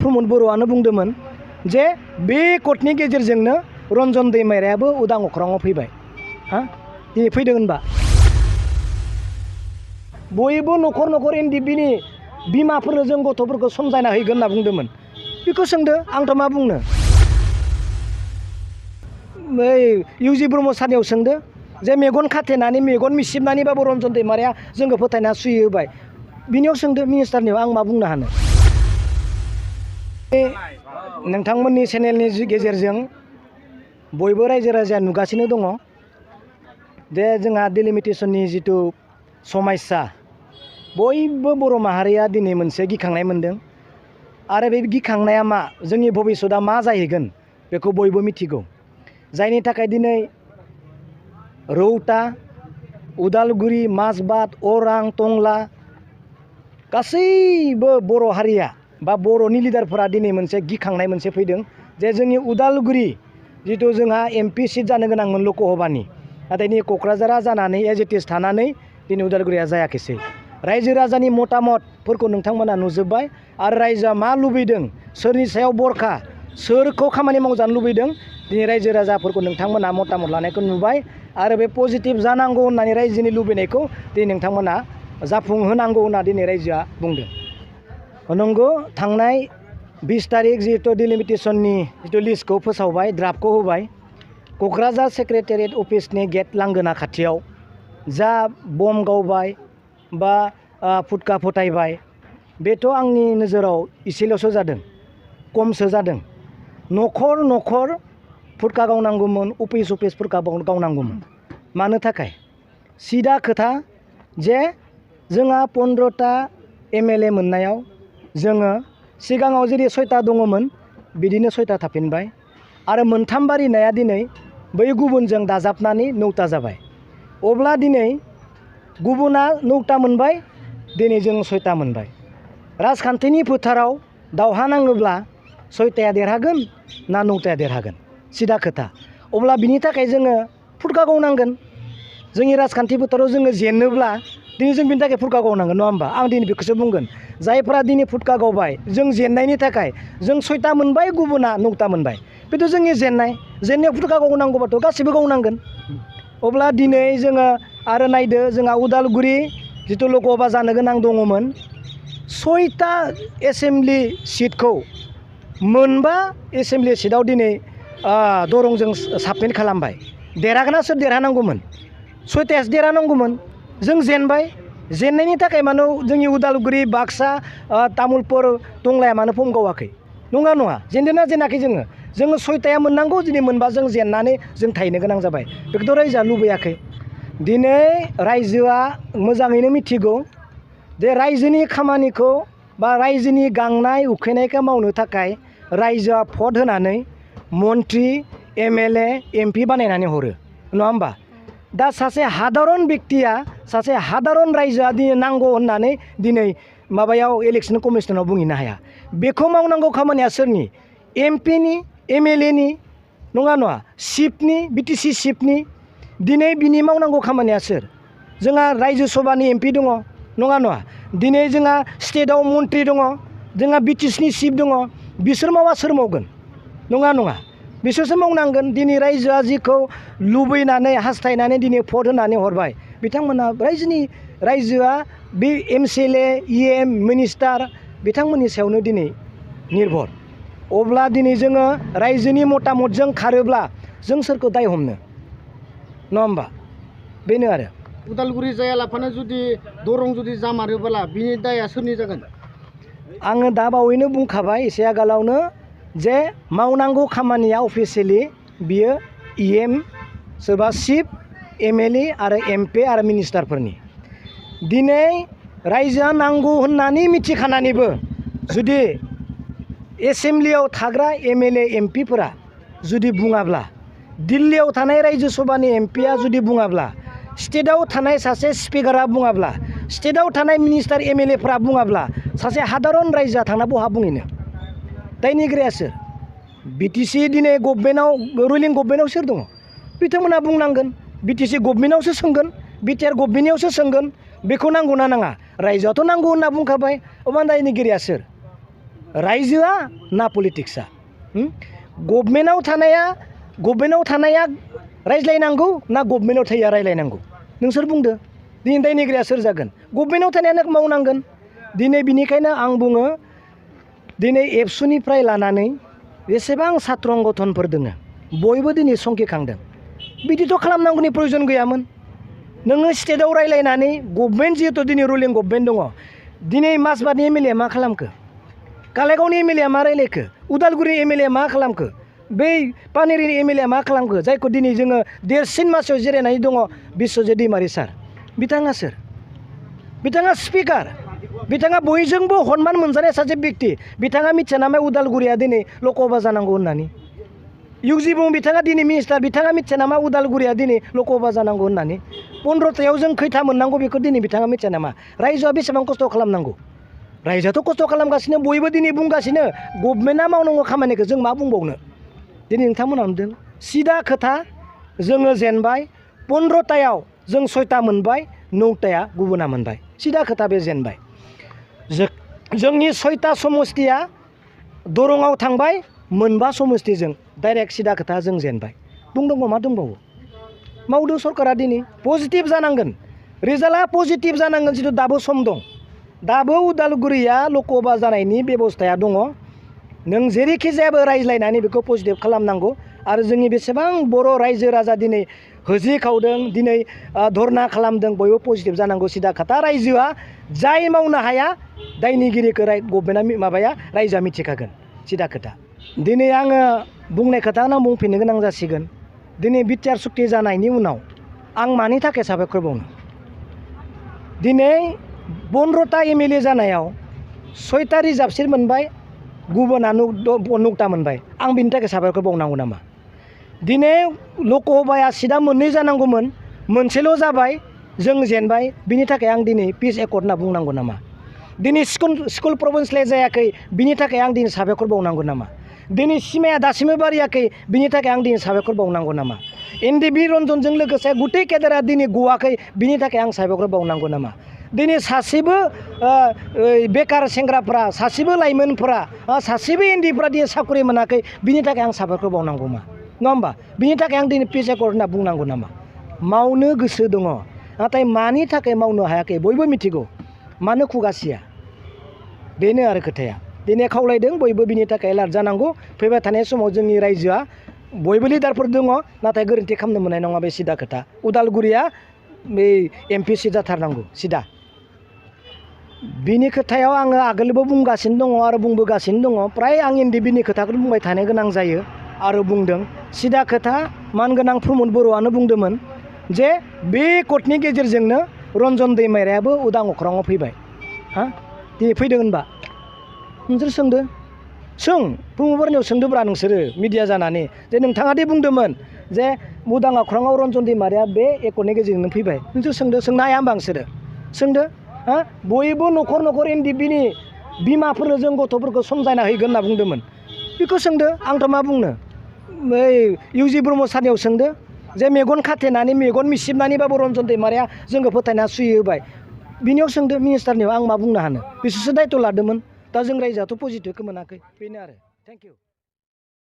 प्रमद बर'आनो बुंदोंमोन जे बे कर्टनि गेजेरजोंनो रन्जन दैमारियाबो उदां अख्राङाव फैबाय। दिनै फैदों होनबा बयबो न'खर न'खर एनडिएफबिनि बिमाफोरनो जों गथ'फोरखौ समजायना हैगोन होनना बुंदोंमोन। बेखौ सोंदो आंथ' मा बुंनो। बै इउजि ब्रह्म सारनियाव सोंदो जे मेगन खाथेनानै मेगन मिसिबनानैबाबो रन्जन दैमारिया जोंखौ फोथायना सुयो होबाय। बिनियाव सोंदो मिनिस्टारनियाव आं मा बुंनो हानो। नोंथांमोननि चेनेलनि गेजेरजों बयबो रायजो राजाया नुगासिनो दङ जे जोंहा डिलिमिटेसननि जिथु समस्या बयबो बर' माहारिया दिनै मोनसे गिखांनाय मोनदों आरो बे गिखांनाया मा जोंनि भबिष्यतआ मा जाहैगोन बेखौ बयबो मिथिगौ। जायनि थाखाय दिनै रौता उदालगुरि माजबाद अरां टंला गासैबो बर' हारिया बा बर'नि लिडारफोरा दिनै मोनसे गिखांनाय मोनसे फैदों जे जोंनि उदालगुरि जिथु जोंहा एमपि सिट जानो गोनांमोन लकसभानि नाथाय दिनै क'क्राझारा जानानै एज इट इज थानानै दिनै उदालगुरिया जायाखैसै। रायजो राजानि मतामतफोरखौ नोंथांमोना नुजोब्बाय आरो रायजोआ मा लुबैदों सोरनि सायाव बरखा सोरखौ खामानि मावजानो लुबैदों दिनै रायजो राजाफोरखौ नोंथांमोना मतामत लानायखौ नुबाय आरो बे पजिटिभ जानांगौ होननानै रायजोनि लुबैनायखौ दिनै नोंथांमोना जाफुंहोनांगौ होनना दिनै रायजोआ बुंदों। नंगौ थांनाय 20 तारिख जिहेतु डिलिमिटेसननि जिथु लिस्टखौ फोसावबाय ड्राफ्टखौ होबाय क'क्राझार सेक्रेटारियेट अफिसनि गेट लांगोना खाथियाव जा बम गावबाय बा फुटका फथायबाय बेथ' आंनि नोजोराव इसेल'सो जादों खमसो जादों। न'खर न'खर फुटका गावनांगौमोन अफिस फुटका गावनांगौमोन। मानो थाखाय सिदा खोथा जे जोंहा 15टा MLA मोननायाव जोङो सिगाङाव जेरै 6टा दङमोन बिदिनो 6टा थाफिनबाय आरो मोनथाम बारिनाया दिनै बै गुबुनजों दाजाबनानै 9टा जाबाय। अब्ला दिनै गुबुना 9टा मोनबाय दिनै जों 6टा मोनबाय। राजखान्थिनि फोथाराव दावहा नाङोब्ला 6टाया देरहागोन ना 9टाया देरहागोन सिदा खोथा। अब्ला बिनि थाखाय जोङो फुटका गावनांगोन। जोंनि राजखान्थि फोथाराव जोङो जेननोब्ला दिनै जों बिनि थाखाय फुटका गावनांगोन नङा होमबा। आं दिनै बेखौसो बुंगोन जायफोरा दिनै फुटका गावबाय जों जेननायनि थाखाय जों 6टा मोनबाय गुबुना 9टा मोनबाय बेथ' जोंनि जेननायाव फुटका गावनांगौबाथ' गासैबो गावनांगोन। अब्ला दिनै जोङो आरो नायदो जोंहा उदालगुरि जिथु लकसभा जानो गोनां दङमोन 6टा एसेम्ब्लि सिटखौ मोनबा एसेम्ब्लि सिटआव दिनै दरंजों साबमिट खालामबाय। देरहागोना सोर देरहानांगौमोन 6टायासो देरहानांगौमोन। जों जेनबाय जेननायनि थाखाय मानो जोंनि उदालगुरि बाक्सा तामुलपुर टंलाया मानो फर्म गावाखै नङा जेनदोंना जेनाखै जोङो 6टाया मोननांगौ दिनै मोनबा जों जेननानै जों थाहैनो गोनां जाबाय। बेखौथ' रायजोआ लुबैयाखै। दिनै रायजोआ मोजाङैनो मिथिगौ जे रायजोनि खामानिखौ बा रायजोनि गांनाय उखैनायखौ मावनो थाखाय रायजोआ भट होनानै मन्त्रि MLA MP बानायनानै हरो नङा होमबा। दा सासे हादारन बेक्तिया सासे हादारन रायजोआ दिनै नांगौ होननानै दिनै माबायाव इलेक्सन कमिसनाव बुंहैनो हाया। बेखौ मावनांगौ खामानिया सोरनि MPनि MLAनि नङा चिफनि BTC चिफनि दिनै बिनि मावनांगौ खामानिया सोर। जोंहा रायजो सभानि MP दङ नङा दिनै जोंहा स्टेटआव मन्त्रि दङ जोंहा BTCनि चिफ दङ बिसोर मावा सोर मावगोन नङा बिसोरसो मावनांगोन। दिनै रायजोआ जिखौ लुबैनानै हास्थायनानै दिनै भट होनानै हरबाय बिथांमोना रायजोआ बे MCLA EM मिनिस्टार बिथांमोननि सायावनो दिनै निर्भर। अब्ला दिनै जोङो रायजोनि मतामतजों खारोब्ला जों सोरखौ दाय हमनो नङा होमबा। बेनो आरो उदालगुरि जायालाफानो जुदि दरं जुदि जामारोब्ला बिनि दाया सोरनि जागोन। आङो दा बावैनो बुंखाबाय एसे आगोलावनो जे मावनांगौ खामानिया अफिसियेलि बियो EM सोरबा चिफ MLA आरो MP आरो मिनिस्टारफोरनि। दिनै रायजोआ नांगौ होननानै मिथिखानानैबो जुदि एसेम्ब्लियाव थाग्रा MLA MPफोरा जुदि बुङाब्ला दिल्लीयाव थानाय रायजो सभानि MPआ जुदि बुङाब्ला स्टेटआव थानाय सासे स्पिकारा बुङाब्ला स्टेटआव थानाय मिनिस्टार MLAफ्रा बुङाब्ला सासे हादारन रायजोआ थांना बहा बुंहैनो। दायनिगिरिया सोर BTC दिनै गभर्नमेन्टआव रुलिं गभर्नमेन्टआव सोर दङ बिथांमोना बुंनांगोन। BTC गभर्नमेन्टआवसो सोंगोन BTR गभर्नमेन्टआवसो सोंगोन बेखौ नांगौ ना नाङा रायजोआथ' नांगौ होनना बुंखाबाय। अब्ला दायनिगिरिया सोर रायजोआ ना पलिटिक्सआ गभर्नमेन्टआव थानाया रायज्लायनांगौ ना गभर्नमेन्टआव थाया रायज्लायनांगौ नोंसोर बुंदो दिनै दायनिगिरिया सोर जागोन गभर्नमेन्टआव थानायानो मावनांगोन दिनै बिनिखायनो आं बुङो दिनै एबसुनिफ्राय लानानै जेसेबां सात्र संगठनफोर दोङो बयबो दिनै संखिखांदों बिदिथ' खालामनांगौनि प्रयजन गैयामोन नोङो स्टेटआव रायज्लायनानै गभर्नमेन्ट जिहेतु दिनै रुलिं गभर्नमेन्ट दङ दिनै माजबादनि एमएलए मा खालामखो कालाइगावनि एमएलए मा रायलायखो उदालगुरि एमएलए मा खालामखो बै पानेरिनि एमएलए मा खालामखो जायखौ दिनै जोङो देरसिन मासियाव जिरायनानै दङ बिश्वजित दैमारि सार बिथाङा सोर बिथाङा स्पिकार बिथाङा बयजोंबो सनमान मोनजानाय सासे व्यक्ति बिथाङा मिथिया नामा उदालगुरिया दिनै लकसभा जानांगौ होननानै इउजि बुं बिथाङा दिनै मिनिस्टार बिथाङा मिथिया नामा उदालगुरिया दिनै लकसभा जानांगौ होननानै 15थायाव जों खैथा मोननांगौ बेखौ दिनै बिथाङा मिथिया नामा रायजोआ बेसेबां खस्थ' खालामनांगौ रायजोआथ' खस्थ' खालामगासिनो बयबो दिनै बुंगासिनो गभर्नमेन्टआ मावनांगौ खामानिखौ जों मा बुंबावनो दिनै नोंथांमोना नुदों सिदा खोथा जोङो जेनबाय 15थायाव जों 6था मोनबाय 9थाया गुबुना मोनबाय सिदा खोथा बे जेनबाय जोंनि 6था समस्तिया दरंआव थांबाय मोनबा समस्तिजों डाइरेक्ट सिदा खोथा जों जेनबाय बुंदोंबो मा दंबावो मावदों सरकारा दिनै पजिटिभ जानांगोन रिजाल्टआ पजिटिभ जानांगोन जिथु दाबो सम दं दाबो उदालगुरिया लकसभा जानायनि बेबस्थाया दङ नों जेरैखि जायाबो रायज्लायनानै बेखौ पजिटिभ खालामनांगौ आरो जोंनि बेसेबां बर' रायजो राजा दिनै होजिखावदों दिनै धरना खालामदों बयबो पजिटिभ जानांगौ सिदा खोथा रायजोआ जाय मावनो हाया दायनिगिरिखौ गभर्नमेन्टआ माबाया रायजोआ मिथिखागोन सिदा खोथा दिनै आङो बुंनाय खोथा आं बुंफिननो गोनां जासिगोन दिनै बिटिआर सुक्ति जानायनि उनाव आं मानि थाखाय साबायखर बावनो दिनै 15था एमएलए जानायाव 6था रिजार्भ सिट मोनबाय गुबुना 9था मोनबाय आं बिनि थाखाय साबायखर बावनांगौ नामा दिनै लकसभाया सिदा मोननै जानांगौमोन मोनसेल' जाबाय जों जेनबाय बिनि थाखाय आं दिनै पिस एकर्ड होनना बुंनांगौ नामा दिनै स्कुल प्रभिन्सियेल जायाखै बिनि थाखाय आं दिनै साबायखर बावनांगौ नामा दिनै सिमाया दासिमबो बारियाखै बिनि थाखाय आं दिनै साबायखर बावनांगौ नामा एनडिबि रन्जनजों लोगोसे गुटै केदारा दिनै गवाखै बिनि थाखाय आं साबायखर बावनांगौ नामा दिनै सासेबो बेकार सेंग्राफ्रा सासेबो लाइमोनफ्रा सासेबो एनडिफ्रा दिनै साख्रि मोनाखै बिनि थाखाय आं साबायखर बावनांगौ मा नङा होमबा बिनि थाखाय आं दिनै पिस एकर्ड होनना बुंनांगौ नामा मावनो गोसो दङ नाथाय मानि थाखाय मावनो हायाखै बयबो मिथिगौ मानो खुगासिया बेनो आरो खोथाया दिनै खावलायदों बयबो बिनि थाखाय एलार्ट जानांगौ फैबाय थानाय समाव जोंनि रायजोआ बयबो लिडारफोर दङ नाथाय गोरोन्थि खालामनो मोननाय नङा बे सिदा खोथा उदालगुरिया बे एमपि सिट जाथारनांगौ सिदा बिनि खोथायाव आङो आगोलबो बुंगासिनो दङ आरो बुंबोगासिनो दङ फ्राय आं एनडिबिनि खोथाखौनो बुंबाय थानो गोनां जायो आरो बुंदों सिदा खोथा मानगोनां प्रमद बर'आनो बुंदोंमोन जे बे कर्टनि गेजेरजोंनो रन्जन दैमारियाबो उदां अख्राङाव फैबाय दिनै फैदों होनबा नोंसोर सोंदो सों प्रमदफोरनियाव सोंदोब्रा नोंसोरो मिडिया जानानै जे नोंथाङा दि बुंदोंमोन जे उदां अख्राङाव रन्जन दैमारिया बे एकर्डनि गेजेरजोंनो फैबाय नोंसोर सोंदो सोंनो हाया होमबा नोंसोरो सोंदो बयबो न'खर न'खर एनडिबिनि बिमाफोरनो जों गथ'फोरखौ समजायना हैगोन होनना बुंदोंमोन बेखौ सोंदो आंथ' मा बुंनो बै इउजि ब्रह्म सारनियाव सोंदो जे मेगन खाथेनानै मेगन मिसिबनानैबाबो रन्जन दैमारिया जोंखौ फोथायना सुयो होबाय बिनियाव सोंदो मिनिस्टारनियाव आं मा बुंनो हानो बिसोरसो दायथ' लादोंमोन दा जों रायजोआथ' पजिटिभखौ मोनाखै बेनो आरो थेंक इउ